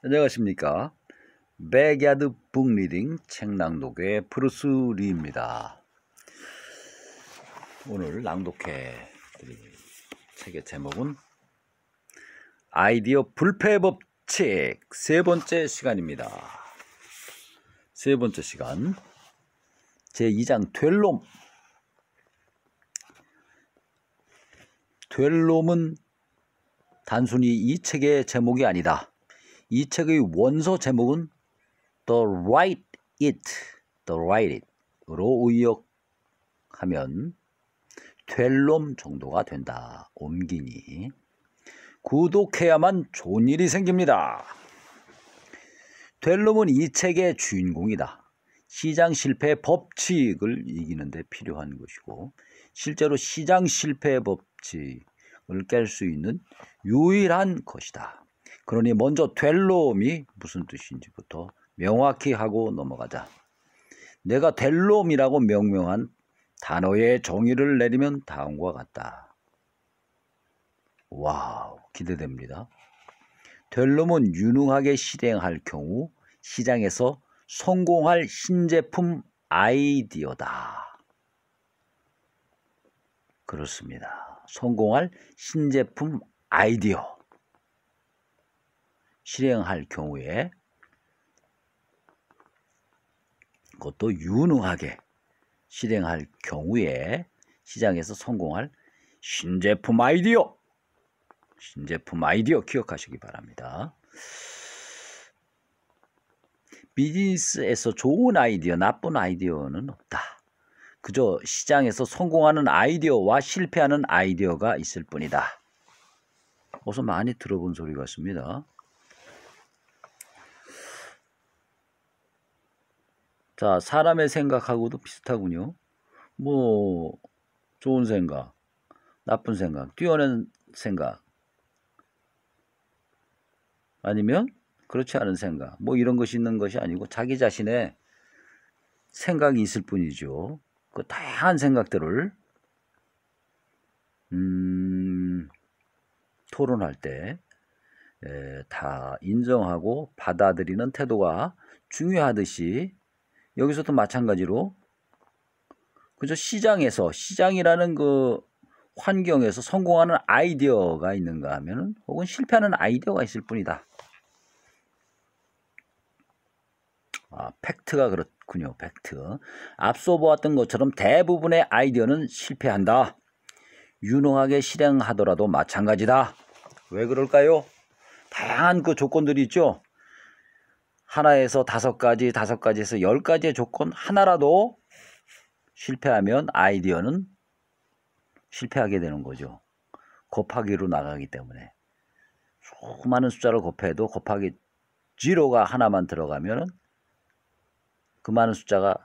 안녕하십니까. 백야드 북리딩 책낭독의 브루스 리입니다. 오늘 낭독해 드릴 책의 제목은 아이디어 불패 법칙 세 번째 시간입니다. 세 번째 시간 제2장 될 놈은 단순히 이 책의 제목이 아니다. 이 책의 원서 제목은 The Write It으로 의역하면 될 놈 정도가 된다. 옮기니 구독해야만 좋은 일이 생깁니다. 될 놈은 이 책의 주인공이다. 시장 실패 법칙을 이기는 데 필요한 것이고 실제로 시장 실패 법칙을 깰 수 있는 유일한 것이다. 그러니 먼저 될 놈이 무슨 뜻인지부터 명확히 하고 넘어가자. 내가 될 놈이라고 명명한 단어의 정의를 내리면 다음과 같다. 와우, 기대됩니다. 될 놈은 유능하게 실행할 경우 시장에서 성공할 신제품 아이디어다. 그렇습니다. 성공할 신제품 아이디어. 실행할 경우에 그것도 유능하게 실행할 경우에 시장에서 성공할 신제품 아이디어 기억하시기 바랍니다. 비즈니스에서 좋은 아이디어, 나쁜 아이디어는 없다. 그저 시장에서 성공하는 아이디어와 실패하는 아이디어가 있을 뿐이다. 어서 많이 들어본 소리 같습니다. 자, 사람의 생각하고도 비슷하군요. 뭐 좋은 생각, 나쁜 생각, 뛰어난 생각, 아니면 그렇지 않은 생각, 뭐 이런 것이 있는 것이 아니고 자기 자신의 생각이 있을 뿐이죠. 그 다양한 생각들을 토론할 때 다 인정하고 받아들이는 태도가 중요하듯이 여기서도 마찬가지로 그저 시장이라는 그 환경에서 성공하는 아이디어가 있는가 하면은 혹은 실패하는 아이디어가 있을 뿐이다. 팩트가 그렇군요. 팩트. 앞서 보았던 것처럼 대부분의 아이디어는 실패한다. 유능하게 실행하더라도 마찬가지다. 왜 그럴까요? 다양한 그 조건들이 있죠. 하나에서 5가지, 5가지에서 10가지의 조건 하나라도 실패하면 아이디어는 실패하게 되는 거죠. 곱하기로 나가기 때문에. 수많은 숫자를 곱해도 곱하기 제로가 하나만 들어가면 그 많은 숫자가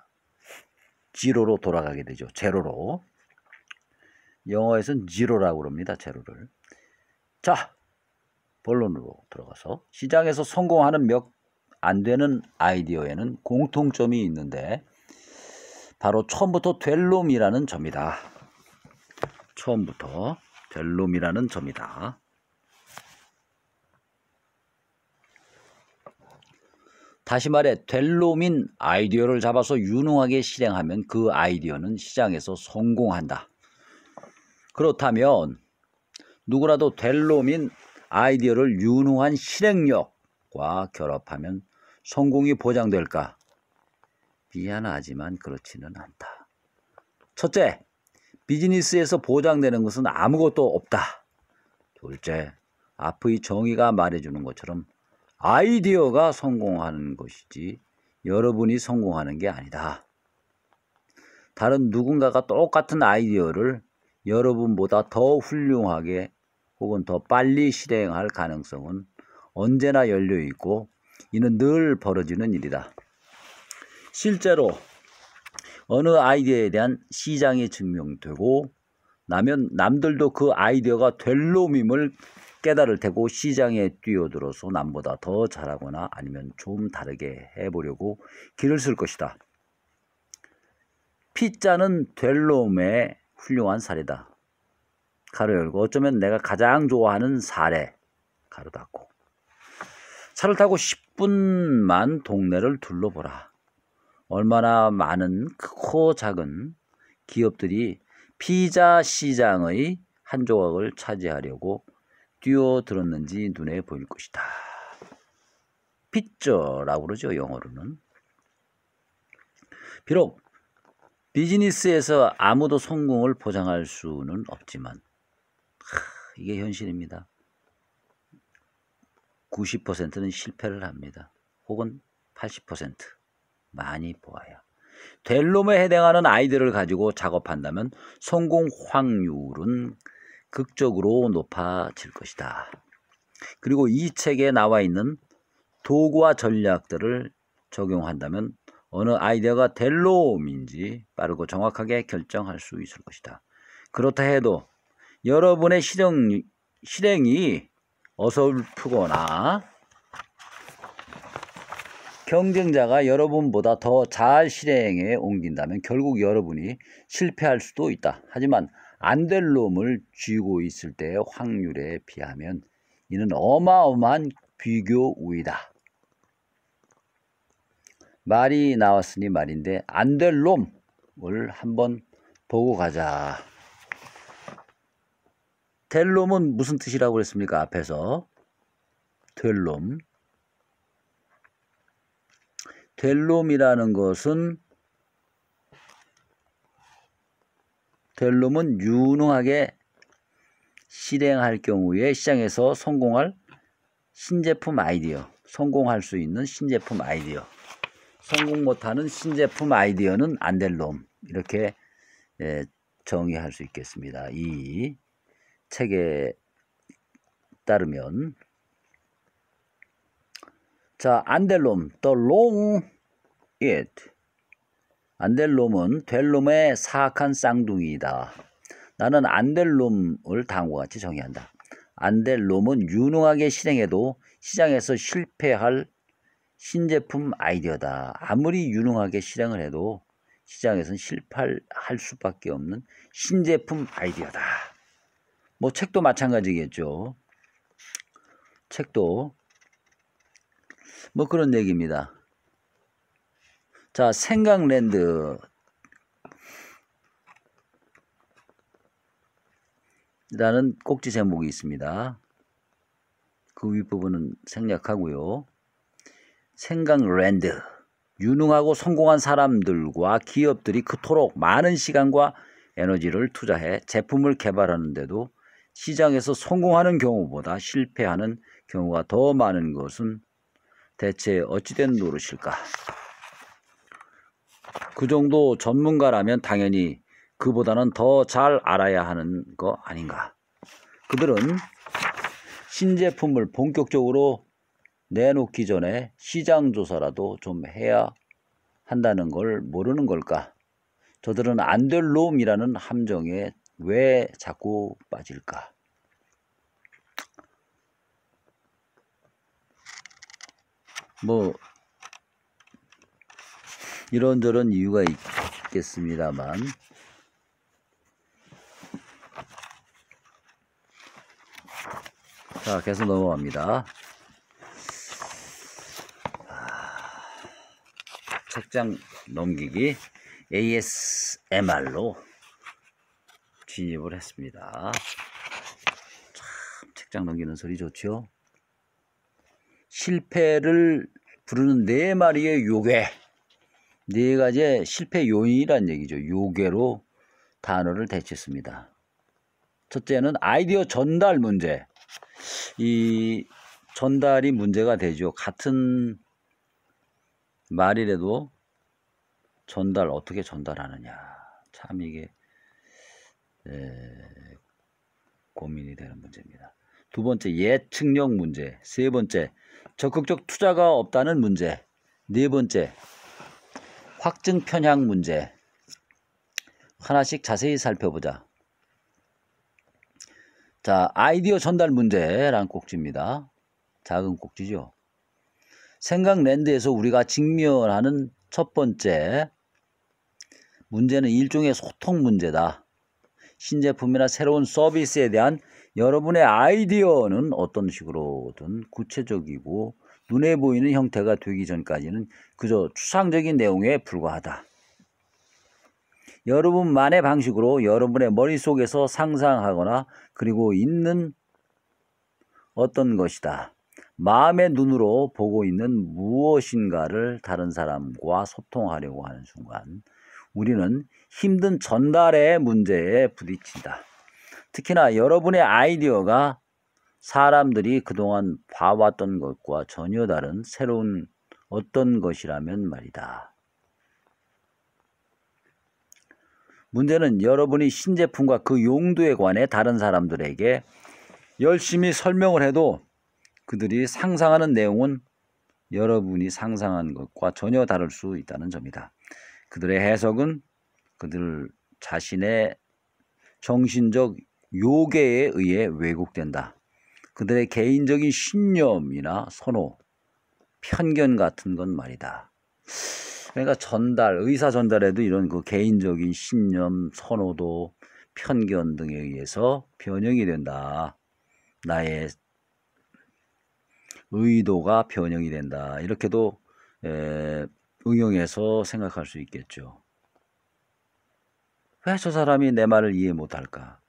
제로로 돌아가게 되죠. 제로로. 영어에서는 제로라고 그럽니다. 제로를. 자, 본론으로 들어가서 시장에서 성공하는 몇 안 되는 아이디어에는 공통점이 있는데 바로 처음부터 될 놈이라는 점이다. 처음부터 될 놈이라는 점이다. 다시 말해 될 놈인 아이디어를 잡아서 유능하게 실행하면 그 아이디어는 시장에서 성공한다. 그렇다면 누구라도 될 놈인 아이디어를 유능한 실행력과 결합하면 성공이 보장될까? 미안하지만 그렇지는 않다. 첫째, 비즈니스에서 보장되는 것은 아무것도 없다. 둘째, 앞의 정의가 말해주는 것처럼 아이디어가 성공하는 것이지 여러분이 성공하는 게 아니다. 다른 누군가가 똑같은 아이디어를 여러분보다 더 훌륭하게 혹은 더 빨리 실행할 가능성은 언제나 열려있고 이는 늘 벌어지는 일이다. 실제로 어느 아이디어에 대한 시장이 증명되고 나면 남들도 그 아이디어가 될 놈임을 깨달을 테고 시장에 뛰어들어서 남보다 더 잘하거나 아니면 좀 다르게 해보려고 길을 쓸 것이다. 피자는 될 놈의 훌륭한 사례다. 가로 열고 어쩌면 내가 가장 좋아하는 사례 가로 닫고. 차를 타고 10분만 동네를 둘러보라. 얼마나 많은 크고 작은 기업들이 피자 시장의 한 조각을 차지하려고 뛰어들었는지 눈에 보일 것이다. 피자라고 그러죠, 영어로는. 비록 비즈니스에서 아무도 성공을 보장할 수는 없지만 이게 현실입니다. 90%는 실패를 합니다. 혹은 80% 많이 보아요. 될 놈에 해당하는 아이디어를 가지고 작업한다면 성공 확률은 극적으로 높아질 것이다. 그리고 이 책에 나와 있는 도구와 전략들을 적용한다면 어느 아이디어가 될 놈인지 빠르고 정확하게 결정할 수 있을 것이다. 그렇다 해도 여러분의 실행이 어설프거나 경쟁자가 여러분보다 더 잘 실행에 옮긴다면 결국 여러분이 실패할 수도 있다. 하지만 안 될 놈을 쥐고 있을 때의 확률에 비하면 이는 어마어마한 비교 우위다. 말이 나왔으니 말인데 안 될 놈을 한번 보고 가자. 될 놈은 무슨 뜻이라고 그랬습니까? 앞에서 될 놈. 될 놈이라는 것은 될 놈은 유능하게 실행할 경우에 시장에서 성공할 신제품 아이디어, 성공할 수 있는 신제품 아이디어, 성공 못하는 신제품 아이디어는 안 될 놈, 이렇게 정의할 수 있겠습니다. 이 책에 따르면 자, 안 될 놈, the wrong it. 안 될 놈은 될 놈의 사악한 쌍둥이이다. 나는 안 될 놈을 다음과 같이 정의한다. 안 될 놈은 유능하게 실행해도 시장에서 실패할 신제품 아이디어다. 아무리 유능하게 실행을 해도 시장에서는 실패할 수밖에 없는 신제품 아이디어다. 뭐 책도 마찬가지겠죠. 책도 뭐 그런 얘기입니다. 자, 생각랜드 라는 꼭지 제목이 있습니다. 그 윗부분은 생략하고요. 생각랜드, 유능하고 성공한 사람들과 기업들이 그토록 많은 시간과 에너지를 투자해 제품을 개발하는데도 시장에서 성공하는 경우보다 실패하는 경우가 더 많은 것은 대체 어찌된 노릇일까? 그 정도 전문가라면 당연히 그보다는 더 잘 알아야 하는 거 아닌가? 그들은 신제품을 본격적으로 내놓기 전에 시장 조사라도 좀 해야 한다는 걸 모르는 걸까? 저들은 안 될 놈이라는 함정에 왜 자꾸 빠질까? 뭐 이런저런 이유가 있겠습니다만 자, 계속 넘어갑니다. 책장 넘기기 ASMR로 진입을 했습니다. 참 책장 넘기는 소리 좋죠. 실패를 부르는 네 마리의 요괴, 네 가지의 실패 요인이란 얘기죠. 요괴로 단어를 대체했습니다. 첫째는 아이디어 전달 문제. 이 전달이 문제가 되죠. 같은 말이라도 어떻게 전달하느냐, 참 이게 고민이 되는 문제입니다. 두 번째, 예측력 문제. 세 번째, 적극적 투자가 없다는 문제. 네 번째, 확증 편향 문제. 하나씩 자세히 살펴보자. 자, 아이디어 전달 문제라는 꼭지입니다. 작은 꼭지죠. 생각랜드에서 우리가 직면하는 첫 번째 문제는 일종의 소통 문제다. 신제품이나 새로운 서비스에 대한 여러분의 아이디어는 어떤 식으로든 구체적이고 눈에 보이는 형태가 되기 전까지는 그저 추상적인 내용에 불과하다. 여러분만의 방식으로 여러분의 머릿속에서 상상하거나 그리고 있는 어떤 것이다. 마음의 눈으로 보고 있는 무엇인가를 다른 사람과 소통하려고 하는 순간 우리는 힘든 전달의 문제에 부딪힌다. 특히나 여러분의 아이디어가 사람들이 그동안 봐왔던 것과 전혀 다른 새로운 어떤 것이라면 말이다. 문제는 여러분이 신제품과 그 용도에 관해 다른 사람들에게 열심히 설명을 해도 그들이 상상하는 내용은 여러분이 상상한 것과 전혀 다를 수 있다는 점이다. 그들의 해석은 그들 자신의 정신적 요괴에 의해 왜곡된다. 그들의 개인적인 신념이나 선호, 편견 같은 건 말이다. 그러니까 의사 전달에도 이런 그 개인적인 신념, 선호도, 편견 등에 의해서 변형이 된다. 나의 의도가 변형이 된다. 이렇게도 응용해서 생각할 수 있겠죠. 왜 저 사람이 내 말을 이해 못할까?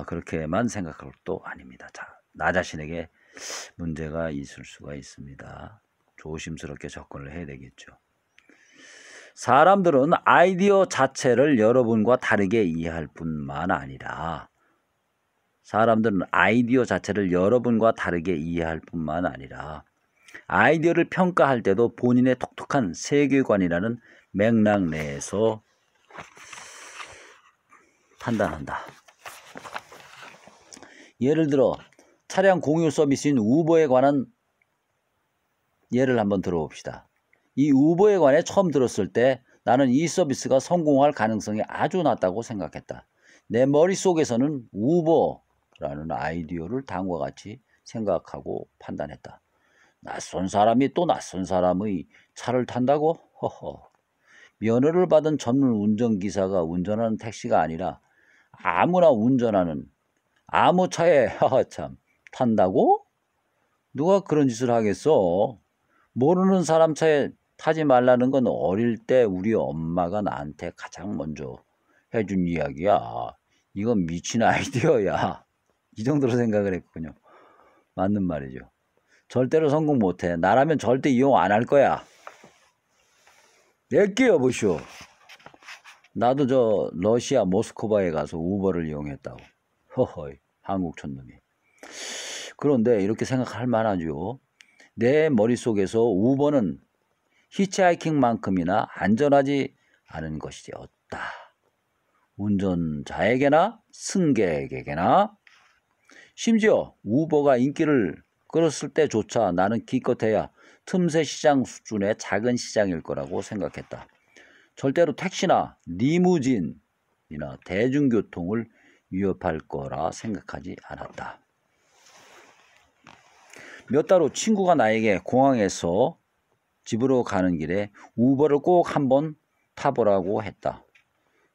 그렇게만 생각할 것도 아닙니다. 자, 나 자신에게 문제가 있을 수가 있습니다. 조심스럽게 접근을 해야 되겠죠. 사람들은 아이디어 자체를 여러분과 다르게 이해할 뿐만 아니라 아이디어를 평가할 때도 본인의 독특한 세계관이라는 맥락 내에서 판단한다. 예를 들어 차량 공유 서비스인 우버에 관한 예를 한번 들어봅시다. 이 우버에 관해 처음 들었을 때 나는 이 서비스가 성공할 가능성이 아주 낮다고 생각했다. 내 머릿속에서는 우버라는 아이디어를 다음과 같이 생각하고 판단했다. 낯선 사람이 또 낯선 사람의 차를 탄다고? 허허. 면허를 받은 전문 운전기사가 운전하는 택시가 아니라 아무나 운전하는 아무 차에 참 탄다고? 누가 그런 짓을 하겠어? 모르는 사람 차에 타지 말라는 건 어릴 때 우리 엄마가 나한테 가장 먼저 해준 이야기야. 이건 미친 아이디어야. 이 정도로 생각을 했군요. 맞는 말이죠. 절대로 성공 못해. 나라면 절대 이용 안 할 거야. 내게 여보시오. 나도 저 러시아 모스크바에 가서 우버를 이용했다고. 허허이, 한국 촌놈이. 그런데 이렇게 생각할 만하죠. 내 머릿속에서 우버는 히치하이킹만큼이나 안전하지 않은 것이 없다. 운전자에게나 승객에게나 심지어 우버가 인기를 끌었을 때조차 나는 기껏해야 틈새 시장 수준의 작은 시장일 거라고 생각했다. 절대로 택시나 리무진이나 대중교통을 위협할 거라 생각하지 않았다. 몇 달 후 친구가 나에게 공항에서 집으로 가는 길에 우버를 꼭 한번 타보라고 했다.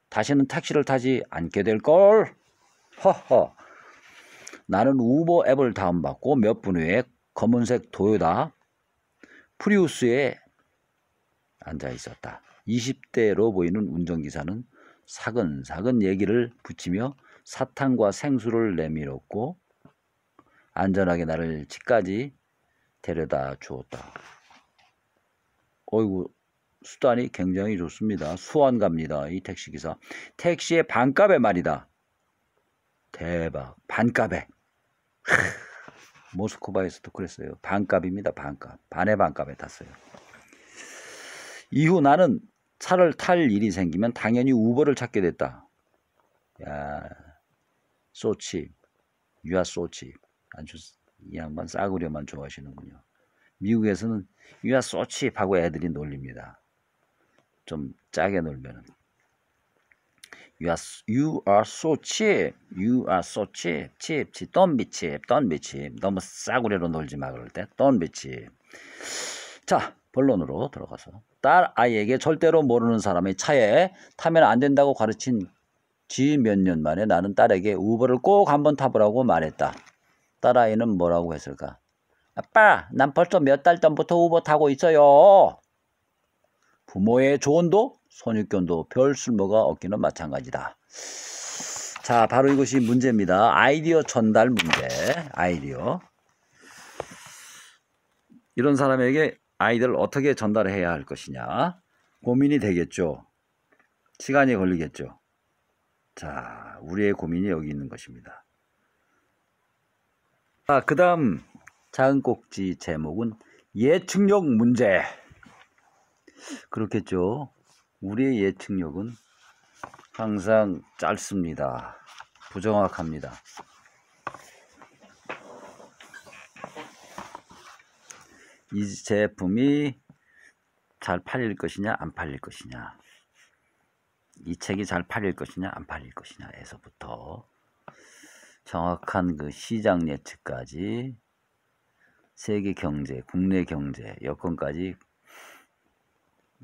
다시는 택시를 타지 않게 될걸? 허허. 나는 우버 앱을 다운받고 몇 분 후에 검은색 도요타 프리우스에 앉아 있었다. 20대로 보이는 운전기사는 사근사근 얘기를 붙이며 사탕과 생수를 내밀었고 안전하게 나를 집까지 데려다 주었다. 어이구, 수단이 굉장히 좋습니다. 수원 갑니다. 이 택시기사. 택시의 반값에 말이다. 대박. 반값에. 모스크바에서도 그랬어요. 반값입니다. 반값. 반의 반값에 탔어요. 이후 나는 차를 탈 일이 생기면 당연히 우버를 찾게 됐다. 야, 소치. 유아 소치. 아주 이 양반 싸구려만 좋아하시는군요. 미국에서는 유아 소칩 하고 애들이 놀립니다. 좀 짜게 놀면은 You are so cheap. You are so cheap. cheap. Don't be cheap. Don't be cheap. 너무 싸구려로 놀지 마 그럴 때. Don't be cheap. 자, 본론으로 들어가서 딸 아이에게 절대로 모르는 사람의 차에 타면 안 된다고 가르친 지 몇 년 만에 나는 딸에게 우버를 꼭 한번 타보라고 말했다. 딸아이는 뭐라고 했을까? 아빠, 난 벌써 몇 달 전부터 우버 타고 있어요. 부모의 조언도 선입견도 별 쓸모가 없기는 마찬가지다. 자, 바로 이것이 문제입니다. 아이디어 전달 문제. 아이디어. 이런 사람에게 아이디어를 어떻게 전달해야 할 것이냐. 고민이 되겠죠. 시간이 걸리겠죠. 자, 우리의 고민이 여기 있는 것입니다. 자, 그 다음 작은 꼭지 제목은 예측력 문제. 그렇겠죠. 우리의 예측력은 항상 짧습니다. 부정확합니다. 이 제품이 잘 팔릴 것이냐 안 팔릴 것이냐, 이 책이 잘 팔릴 것이냐 안 팔릴 것이냐에서부터 정확한 그 시장 예측까지 세계 경제, 국내 경제 여건까지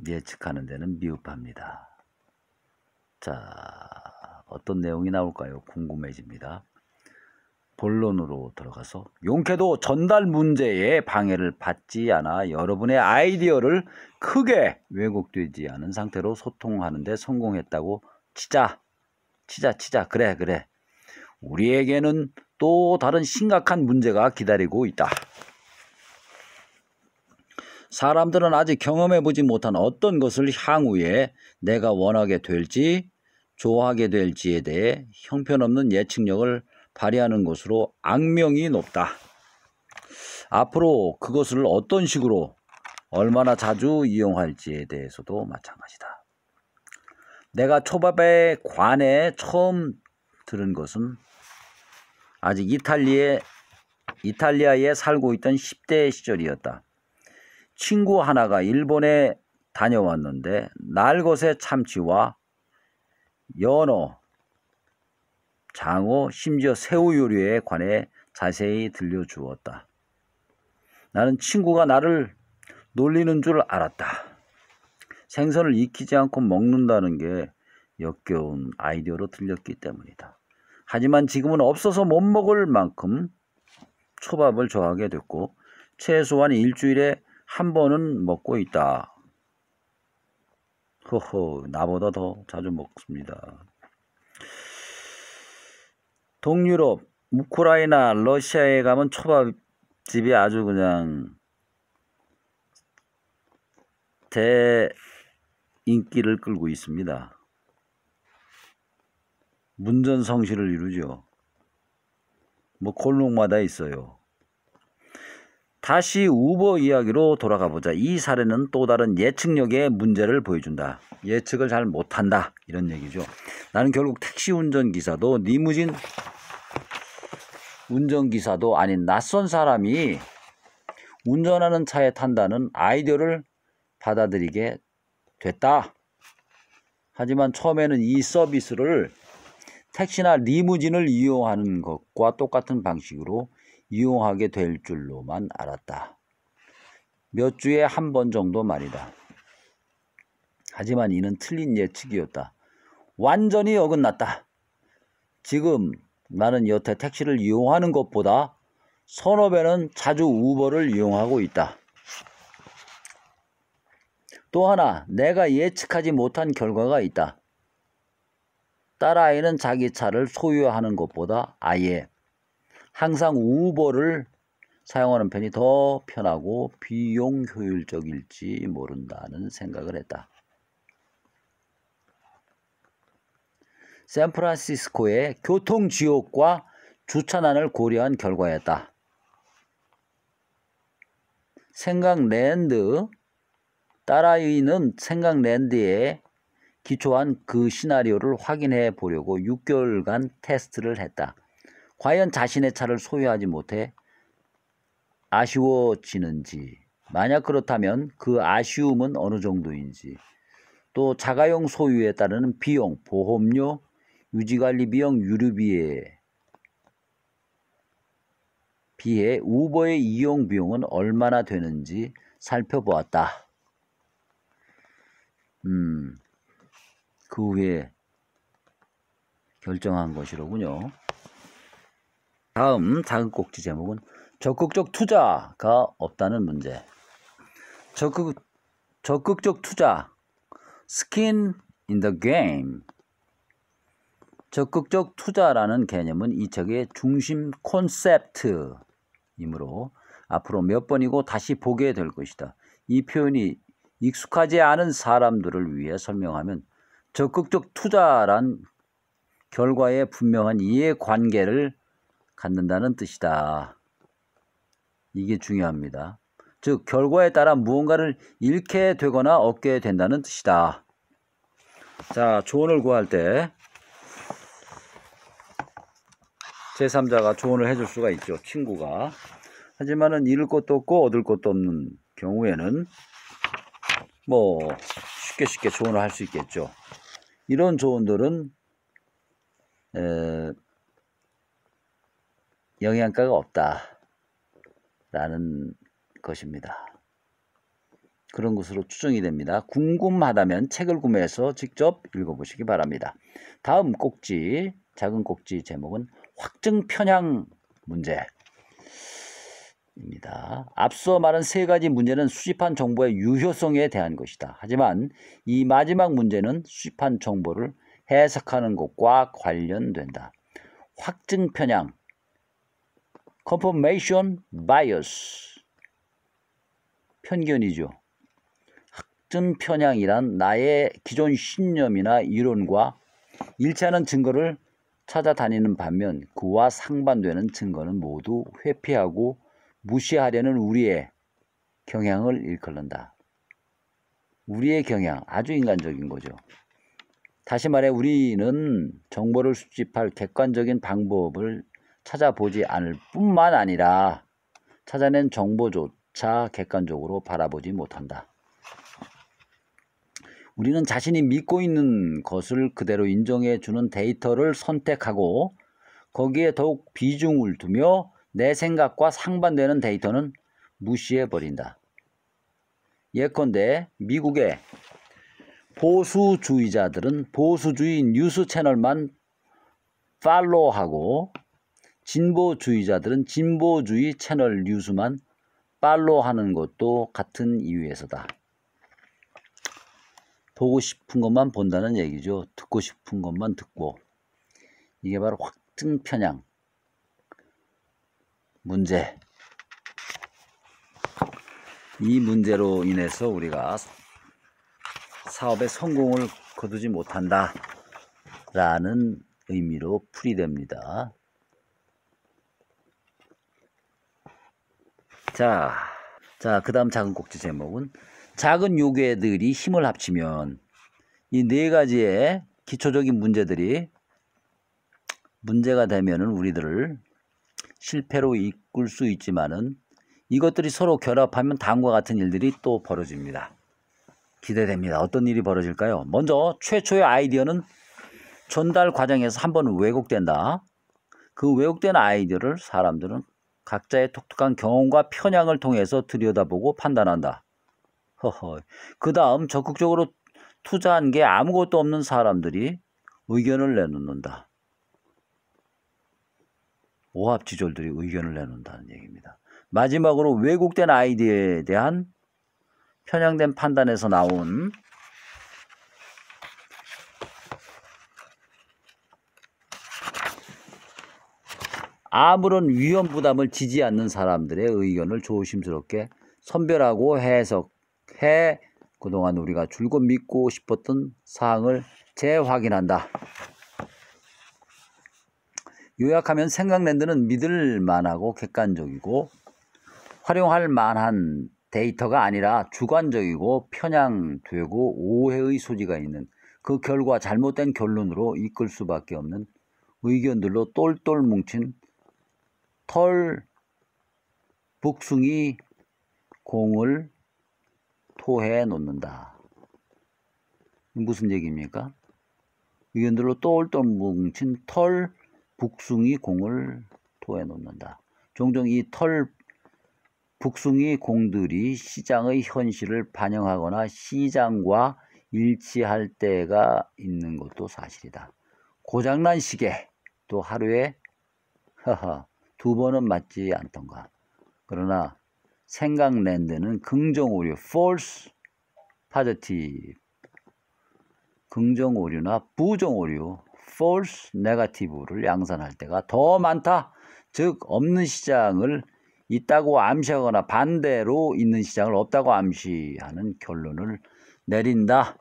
예측하는 데는 미흡합니다. 자, 어떤 내용이 나올까요? 궁금해집니다. 본론으로 들어가서 용케도 전달 문제에 방해를 받지 않아 여러분의 아이디어를 크게 왜곡되지 않은 상태로 소통하는 데 성공했다고 치자. 그래. 우리에게는 또 다른 심각한 문제가 기다리고 있다. 사람들은 아직 경험해보지 못한 어떤 것을 향후에 내가 원하게 될지 좋아하게 될지에 대해 형편없는 예측력을 발휘하는 것으로 악명이 높다. 앞으로 그것을 어떤 식으로 얼마나 자주 이용할지에 대해서도 마찬가지다. 내가 초밥에 관해 처음 들은 것은 아직 이탈리아에 살고 있던 10대 시절이었다. 친구 하나가 일본에 다녀왔는데 날것의 참치와 연어, 장어, 심지어 새우 요리에 관해 자세히 들려주었다. 나는 친구가 나를 놀리는 줄 알았다. 생선을 익히지 않고 먹는다는 게 역겨운 아이디어로 들렸기 때문이다. 하지만 지금은 없어서 못 먹을 만큼 초밥을 좋아하게 됐고 최소한 일주일에 한 번은 먹고 있다. 허허, 나보다 더 자주 먹습니다. 동유럽, 우크라이나, 러시아에 가면 초밥집이 아주 그냥 대인기를 끌고 있습니다. 문전성시를 이루죠. 뭐 골목마다 있어요. 다시 우버 이야기로 돌아가 보자. 이 사례는 또 다른 예측력의 문제를 보여준다. 예측을 잘 못한다, 이런 얘기죠. 나는 결국 택시 운전기사도 리무진 운전기사도 아닌 낯선 사람이 운전하는 차에 탄다는 아이디어를 받아들이게 됐다. 하지만 처음에는 이 서비스를 택시나 리무진을 이용하는 것과 똑같은 방식으로 이용하게 될 줄로만 알았다. 몇 주에 한 번 정도 말이다. 하지만 이는 틀린 예측이었다. 완전히 어긋났다. 지금 나는 여태 택시를 이용하는 것보다 서너 배는 자주 우버를 이용하고 있다. 또 하나, 내가 예측하지 못한 결과가 있다. 딸아이는 자기 차를 소유하는 것보다 아예 항상 우버를 사용하는 편이 더 편하고 비용 효율적일지 모른다는 생각을 했다. 샌프란시스코의 교통지옥과 주차난을 고려한 결과였다. 생각랜드, 딸아이는 생각랜드에 기초한 그 시나리오를 확인해 보려고 6개월간 테스트를 했다. 과연 자신의 차를 소유하지 못해 아쉬워지는지, 만약 그렇다면 그 아쉬움은 어느 정도인지, 또 자가용 소유에 따르는 비용, 보험료, 유지관리 비용, 유류비에 비해 우버의 이용 비용은 얼마나 되는지 살펴보았다. 그 후에 결정한 것이로군요. 다음 작은 꼭지 제목은 적극적 투자가 없다는 문제. 적극적 투자, skin in the game. 적극적 투자라는 개념은 이 책의 중심 콘셉트이므로 앞으로 몇 번이고 다시 보게 될 것이다. 이 표현이 익숙하지 않은 사람들을 위해 설명하면 적극적 투자란 결과에 분명한 이해관계를 갖는다는 뜻이다. 이게 중요합니다. 즉 결과에 따라 무언가를 잃게 되거나 얻게 된다는 뜻이다. 자, 조언을 구할 때 제3자가 조언을 해줄 수가 있죠. 친구가. 하지만은 잃을 것도 없고 얻을 것도 없는 경우에는 뭐 쉽게 조언을 할 수 있겠죠. 이런 조언들은 영양가가 없다라는 것입니다. 그런 것으로 추정이 됩니다. 궁금하다면 책을 구매해서 직접 읽어보시기 바랍니다. 다음 꼭지, 작은 꼭지 제목은 확증 편향 문제입니다. 앞서 말한 세 가지 문제는 수집한 정보의 유효성에 대한 것이다. 하지만 이 마지막 문제는 수집한 정보를 해석하는 것과 관련된다. 확증 편향, confirmation bias, 편견이죠. 확증 편향이란 나의 기존 신념이나 이론과 일치하는 증거를 찾아다니는 반면 그와 상반되는 증거는 모두 회피하고 무시하려는 우리의 경향을 일컬는다. 우리의 경향, 아주 인간적인 거죠. 다시 말해 우리는 정보를 수집할 객관적인 방법을 찾아보지 않을 뿐만 아니라 찾아낸 정보조차 객관적으로 바라보지 못한다. 우리는 자신이 믿고 있는 것을 그대로 인정해 주는 데이터를 선택하고 거기에 더욱 비중을 두며 내 생각과 상반되는 데이터는 무시해 버린다. 예컨대 미국의 보수주의자들은 보수주의 뉴스 채널만 팔로우하고 진보주의자들은 진보주의 채널 뉴스만 팔로우하는 것도 같은 이유에서다. 보고 싶은 것만 본다는 얘기죠. 듣고 싶은 것만 듣고. 이게 바로 확증 편향 문제. 이 문제로 인해서 우리가 사업의 성공을 거두지 못한다 라는 의미로 풀이됩니다. 자, 그 다음 작은 꼭지 제목은 작은 요괴들이 힘을 합치면 이 네 가지의 기초적인 문제들이 문제가 되면은 우리들을 실패로 이끌 수 있지만은 이것들이 서로 결합하면 다음과 같은 일들이 또 벌어집니다. 기대됩니다. 어떤 일이 벌어질까요? 먼저 최초의 아이디어는 전달 과정에서 한번 왜곡된다. 그 왜곡된 아이디어를 사람들은 각자의 독특한 경험과 편향을 통해서 들여다보고 판단한다. 그 다음 적극적으로 투자한 게 아무것도 없는 사람들이 의견을 내놓는다. 오합지졸들이 의견을 내놓는다는 얘기입니다. 마지막으로 왜곡된 아이디어에 대한 편향된 판단에서 나온 아무런 위험 부담을 지지 않는 사람들의 의견을 조심스럽게 선별하고 해석해 그동안 우리가 줄곧 믿고 싶었던 사항을 재확인한다. 요약하면 생각랜드는 믿을 만하고 객관적이고 활용할 만한 데이터가 아니라 주관적이고 편향되고 오해의 소지가 있는 그 결과 잘못된 결론으로 이끌 수밖에 없는 의견들로 똘똘 뭉친 털 북숭이 공을 토해 놓는다. 무슨 얘기입니까? 의견들로 똘똘 뭉친 털 북숭이 공을 토해 놓는다. 종종 이 털 북숭이 공들이 시장의 현실을 반영하거나 시장과 일치할 때가 있는 것도 사실이다. 고장난 시계 또 하루에 2번은 맞지 않던가. 그러나 생각랜드는 긍정 오류, false positive, 긍정 오류나 부정 오류, false negative를 양산할 때가 더 많다. 즉 없는 시장을 있다고 암시하거나 반대로 있는 시장을 없다고 암시하는 결론을 내린다.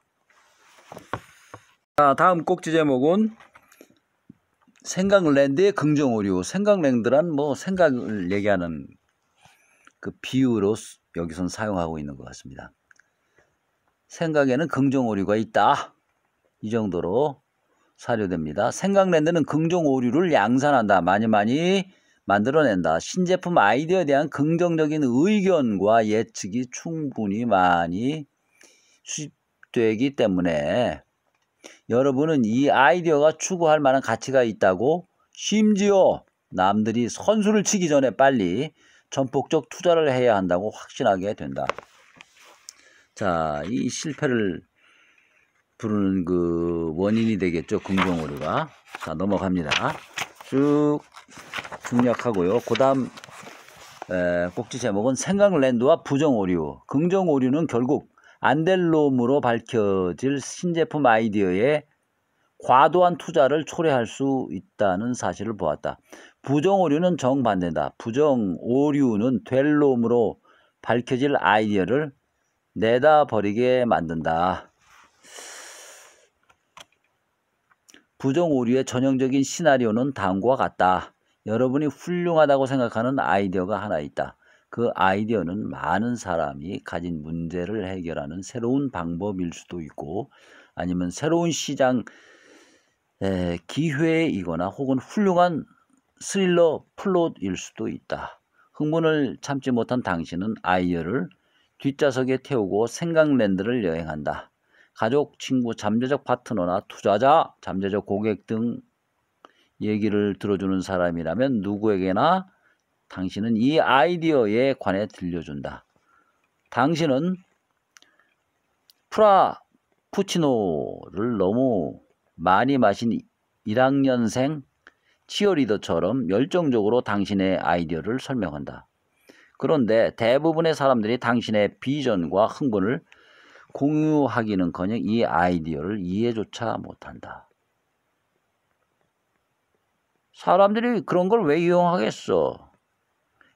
자, 다음 꼭지 제목은 생각랜드의 긍정 오류. 생각랜드란 뭐 생각을 얘기하는 그 비유로 여기선 사용하고 있는 것 같습니다. 생각에는 긍정 오류가 있다. 이 정도로 사료됩니다. 생각랜드는 긍정 오류를 양산한다. 많이 만들어낸다. 신제품 아이디어에 대한 긍정적인 의견과 예측이 충분히 많이 수집되기 때문에 여러분은 이 아이디어가 추구할 만한 가치가 있다고, 심지어 남들이 선수를 치기 전에 빨리 전폭적 투자를 해야 한다고 확신하게 된다. 자, 이 실패를 부르는 그 원인이 되겠죠. 긍정 오류가. 자, 넘어갑니다. 쭉 중략하고요. 그 다음 꼭지 제목은 생각랜드와 부정 오류. 긍정 오류는 결국 안 될 놈으로 밝혀질 신제품 아이디어에 과도한 투자를 초래할 수 있다는 사실을 보았다. 부정 오류는 정반대다. 부정 오류는 될 놈으로 밝혀질 아이디어를 내다 버리게 만든다. 부정 오류의 전형적인 시나리오는 다음과 같다. 여러분이 훌륭하다고 생각하는 아이디어가 하나 있다. 그 아이디어는 많은 사람이 가진 문제를 해결하는 새로운 방법일 수도 있고, 아니면 새로운 시장 기회이거나 혹은 훌륭한 스릴러 플롯일 수도 있다. 흥분을 참지 못한 당신은 아이디어를 뒷좌석에 태우고 생각랜드를 여행한다. 가족, 친구, 잠재적 파트너나 투자자, 잠재적 고객 등 얘기를 들어주는 사람이라면 누구에게나 당신은 이 아이디어에 관해 들려준다. 당신은 프라푸치노를 너무 많이 마신 1학년생 치어리더처럼 열정적으로 당신의 아이디어를 설명한다. 그런데 대부분의 사람들이 당신의 비전과 흥분을 공유하기는커녕 이 아이디어를 이해조차 못한다. 사람들이 그런 걸 왜 이용하겠어?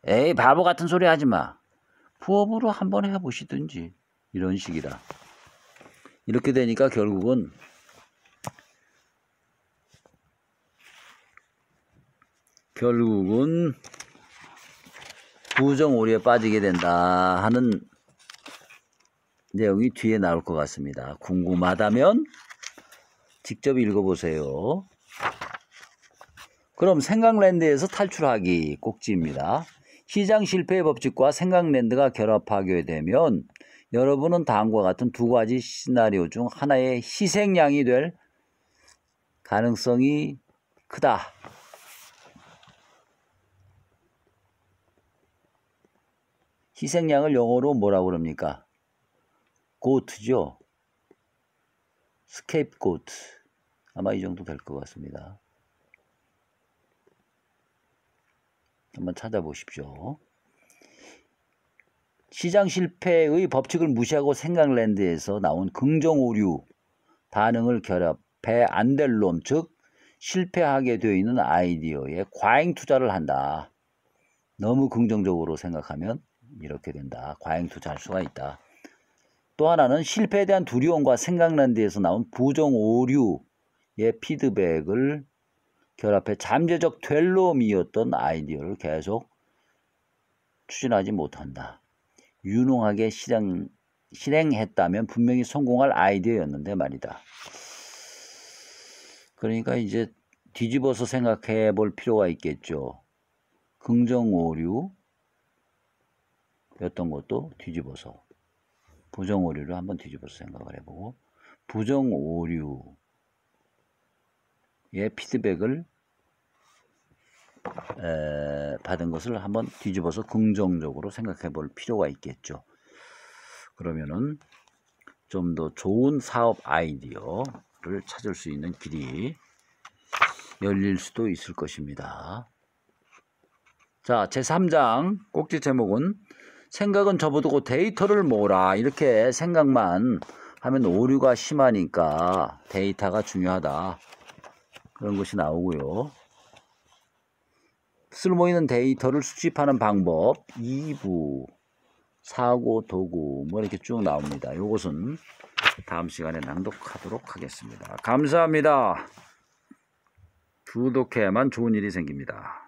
에이, 바보 같은 소리 하지 마. 부업으로 한번 해보시든지. 이런 식이다. 이렇게 되니까 결국은 부정 오류에 빠지게 된다 하는 내용이 뒤에 나올 것 같습니다. 궁금하다면 직접 읽어보세요. 그럼 생각랜드에서 탈출하기 꼭지입니다. 시장 실패의 법칙과 생각랜드가 결합하게 되면 여러분은 다음과 같은 두 가지 시나리오 중 하나의 희생양이 될 가능성이 크다. 희생양을 영어로 뭐라고 그럽니까? 고트죠. 스케이프고트. 아마 이 정도 될 것 같습니다. 한번 찾아보십시오. 시장 실패의 법칙을 무시하고 생각랜드에서 나온 긍정 오류 반응을 결합해 안 될 놈, 즉 실패하게 되어 있는 아이디어에 과잉 투자를 한다. 너무 긍정적으로 생각하면 이렇게 된다. 과잉 투자할 수가 있다. 또 하나는 실패에 대한 두려움과 생각랜드에서 나온 부정 오류의 피드백을 결합해 잠재적 될 놈이었던 아이디어를 계속 추진하지 못한다. 유능하게 실행했다면 분명히 성공할 아이디어였는데 말이다. 그러니까 이제 뒤집어서 생각해 볼 필요가 있겠죠. 긍정 오류였던 것도 뒤집어서, 부정 오류를 한번 뒤집어서 생각을 해보고, 부정 오류의 피드백을 받은 것을 한번 뒤집어서 긍정적으로 생각해 볼 필요가 있겠죠. 그러면은 좀 더 좋은 사업 아이디어를 찾을 수 있는 길이 열릴 수도 있을 것입니다. 자, 제3장 꼭지 제목은 생각은 접어두고 데이터를 모으라. 이렇게 생각만 하면 오류가 심하니까 데이터가 중요하다. 그런 것이 나오고요. 쓸모있는 데이터를 수집하는 방법 2부, 사고, 도구 뭐 이렇게 쭉 나옵니다. 이것은 다음 시간에 낭독하도록 하겠습니다. 감사합니다. 구독해야만 좋은 일이 생깁니다.